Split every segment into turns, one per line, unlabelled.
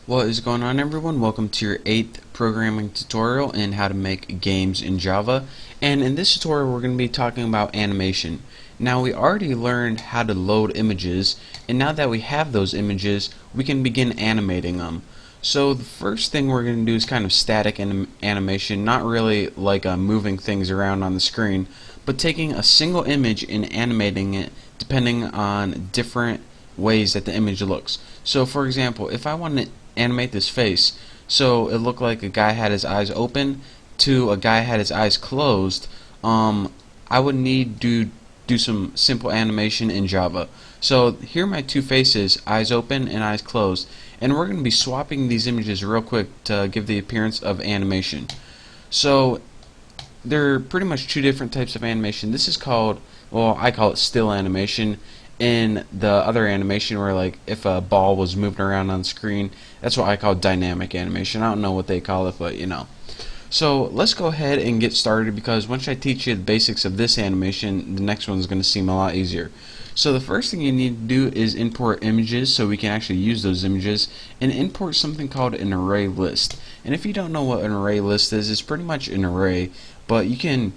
What is going on, everyone? Welcome to your 8th programming tutorial in how to make games in Java. And in this tutorial we're going to be talking about animation. Now, we already learned how to load images, and now that we have those images we can begin animating them. So the first thing we're going to do is kind of static animation, not really like moving things around on the screen, but taking a single image and animating it depending on different ways that the image looks. So for example, if I want to animate this face so it looked like a guy had his eyes open to a guy had his eyes closed, I would need to do some simple animation in Java. So here are my two faces, eyes open and eyes closed, and we're going to be swapping these images real quick to give the appearance of animation. So there are pretty much two different types of animation. This is called, well, I call it still animation. In the other animation where, like, if a ball was moving around on screen, that's what I call dynamic animation. I don't know what they call it, but you know. So let's go ahead and get started, because once I teach you the basics of this animation, the next one is going to seem a lot easier. So the first thing you need to do is import images so we can actually use those images, and import something called an array list. And if you don't know what an array list is, it's pretty much an array, but you can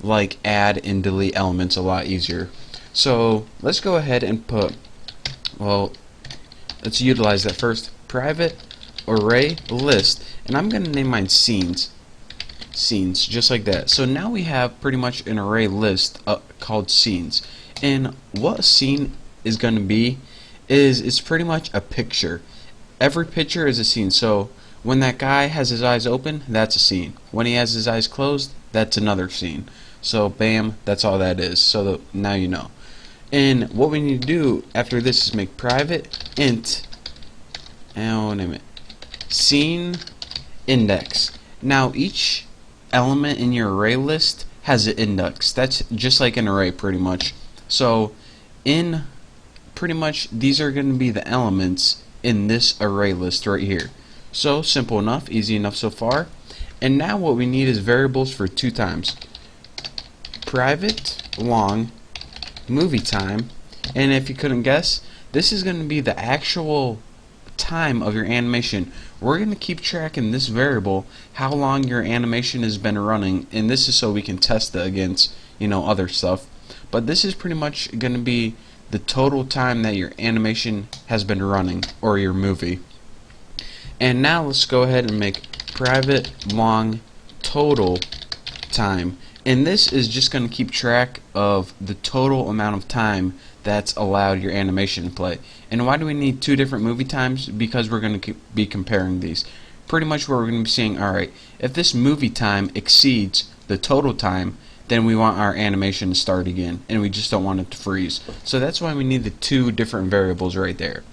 like add and delete elements a lot easier. So let's go ahead and put, well, let's utilize that first, private array list, and I'm going to name mine scenes, just like that. So now we have pretty much an array list called scenes, and what a scene is going to be is it's pretty much a picture. Every picture is a scene. So when that guy has his eyes open, that's a scene. When he has his eyes closed, that's another scene. So bam, that's all that is. So now you know. And what we need to do after this is make private int, and I'll name it scene index. Now each element in your array list has an index. That's just like an array pretty much. So in pretty much these are going to be the elements in this array list right here. So simple enough, easy enough so far. And now what we need is variables for two times. Private long movie time, and if you couldn't guess, this is going to be the actual time of your animation. We're going to keep track in this variable how long your animation has been running, and this is so we can test it against, you know, other stuff. But this is pretty much going to be the total time that your animation has been running, or your movie. And now let's go ahead and make private long total time. And this is just going to keep track of the total amount of time that's allowed your animation to play. And why do we need two different movie times? Because we're going to be comparing these. Pretty much where we're going to be saying, alright, if this movie time exceeds the total time, then we want our animation to start again, and we just don't want it to freeze. So that's why we need the two different variables right there.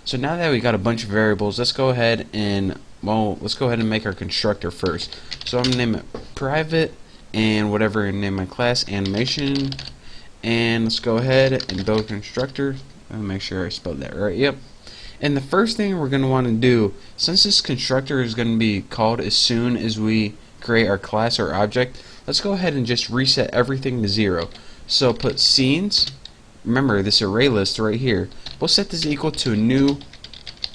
So now that we got a bunch of variables, let's go ahead and, well, let's go ahead and make our constructor first. So I'm going to name it private and whatever I name my class, animation, and let's go ahead and build a constructor. I'll make sure I spelled that right. Yep. And the first thing we're going to want to do, since this constructor is going to be called as soon as we create our class or object, let's go ahead and just reset everything to 0. So put scenes, remember this array list right here, we'll set this equal to a new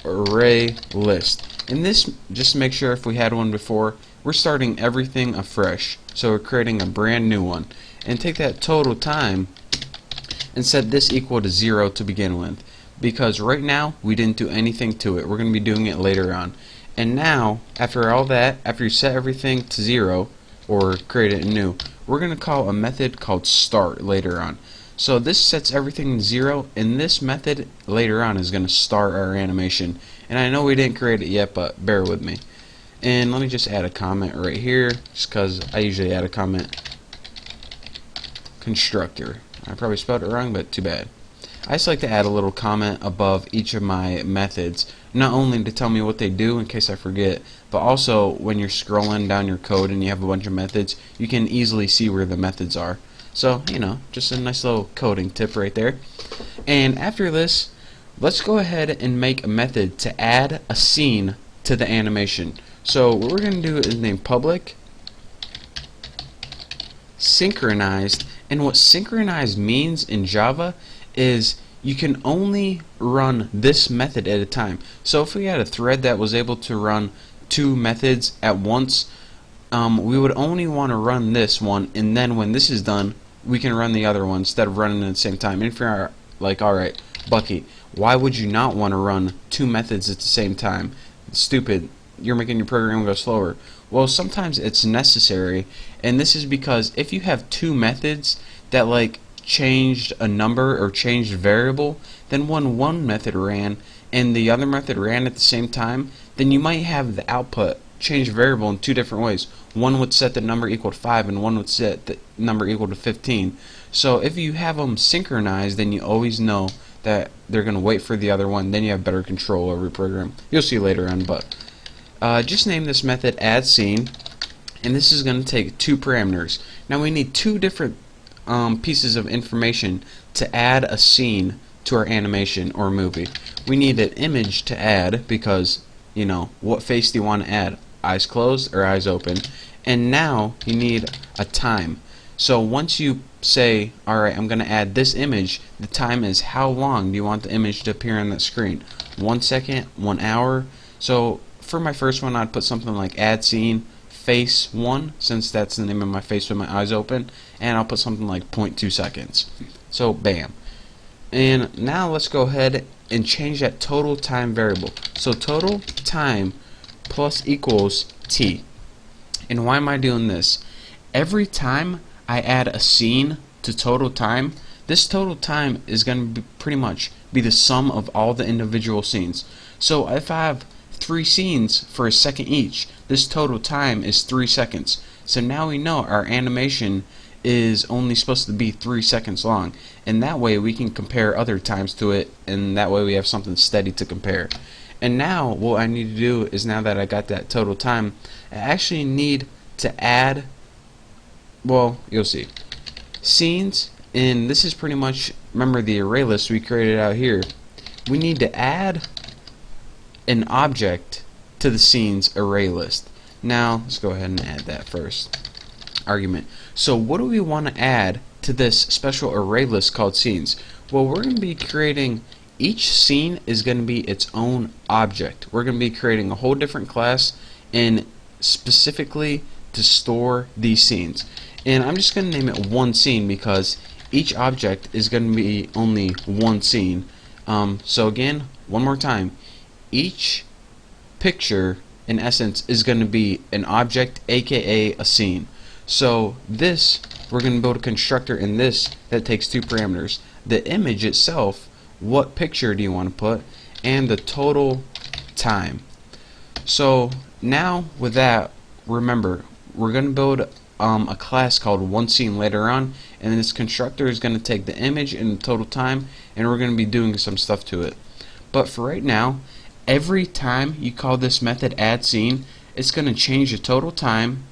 array list. And this, just to make sure if we had one before, we're starting everything afresh. So we're creating a brand new one. And take that total time and set this equal to 0 to begin with. Because right now we didn't do anything to it. We're going to be doing it later on. And now, after all that, after you set everything to 0, or create it new, we're going to call a method called start later on. So this sets everything to 0, and this method later on is going to start our animation. And I know we didn't create it yet, but bear with me. And let me just add a comment right here, just because I usually add a comment. Constructor. I probably spelled it wrong, but too bad. I just like to add a little comment above each of my methods, not only to tell me what they do in case I forget, but also when you're scrolling down your code and you have a bunch of methods, you can easily see where the methods are. So, you know, just a nice little coding tip right there. And after this, let's go ahead and make a method to add a scene to the animation. So what we're going to do is name public synchronized, and what synchronized means in Java is you can only run this method at a time. So if we had a thread that was able to run two methods at once, we would only want to run this one, and then when this is done, we can run the other one instead of running at the same time. And if you're like, alright, Bucky, why would you not want to run two methods at the same time? It's stupid. You're making your program go slower. Well, sometimes it's necessary, and this is because if you have two methods that like changed a number or changed a variable, then when one method ran and the other method ran at the same time, then you might have the output change variable in two different ways. One would set the number equal to 5 and one would set the number equal to 15. So if you have them synchronized, then you always know that they're going to wait for the other one. Then you have better control over your program. You'll see later on, but just name this method add scene, and this is going to take two parameters. Now we need two different pieces of information to add a scene to our animation or movie. We need an image to add because, you know, what face do you want to add? Eyes closed or eyes open? And now you need a time. So once you say, alright, I'm going to add this image, the time is how long do you want the image to appear on that screen? 1 second, 1 hour? So for my first one, I'd put something like add scene face 1, since that's the name of my face with my eyes open, and I'll put something like 0.2 seconds. So bam. And now let's go ahead and change that total time variable. So total time plus equals t. And why am I doing this? Every time I add a scene to total time, this total time is going to pretty much be the sum of all the individual scenes. So if I have 3 scenes for a second each, this total time is 3 seconds. So now we know our animation is only supposed to be 3 seconds long, and that way we can compare other times to it, and that way we have something steady to compare. And now what I need to do is, now that I got that total time, I actually need to add, well, you'll see, scenes. And this is pretty much, remember the array list we created out here, we need to add an object to the scenes array list. Now let's go ahead and add that first argument. So what do we want to add to this special array list called scenes? Well, we're going to be creating, each scene is going to be its own object. We're going to be creating a whole different class, and specifically to store these scenes. And I'm just going to name it one scene because each object is going to be only one scene. So again, one more time, each picture in essence is going to be an object, aka a scene. So this, we're going to build a constructor in this that takes two parameters: the image itself, what picture do you want to put, and the total time. So now with that, remember, we're going to build a class called OneScene later on, and this constructor is going to take the image and the total time, and we're going to be doing some stuff to it. But for right now, every time you call this method add scene, it's going to change the total time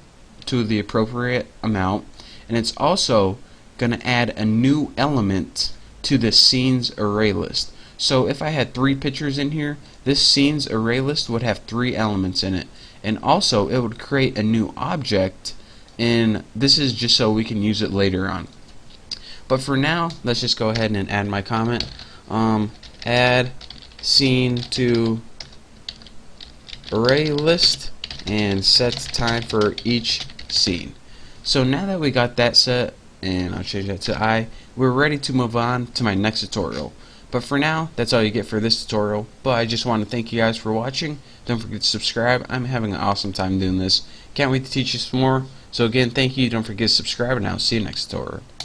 to the appropriate amount, and it's also going to add a new element to the scenes array list. So if I had 3 pictures in here, this scenes array list would have 3 elements in it, and also it would create a new object, and this is just so we can use it later on. But for now, let's just go ahead and add my comment. Add scene to array list and set time for each scene. So now that we got that set, and I'll change that to I, we're ready to move on to my next tutorial. But for now, that's all you get for this tutorial. But I just want to thank you guys for watching. Don't forget to subscribe. I'm having an awesome time doing this. Can't wait to teach you some more. So again, thank you. Don't forget to subscribe, and I'll see you next tutorial.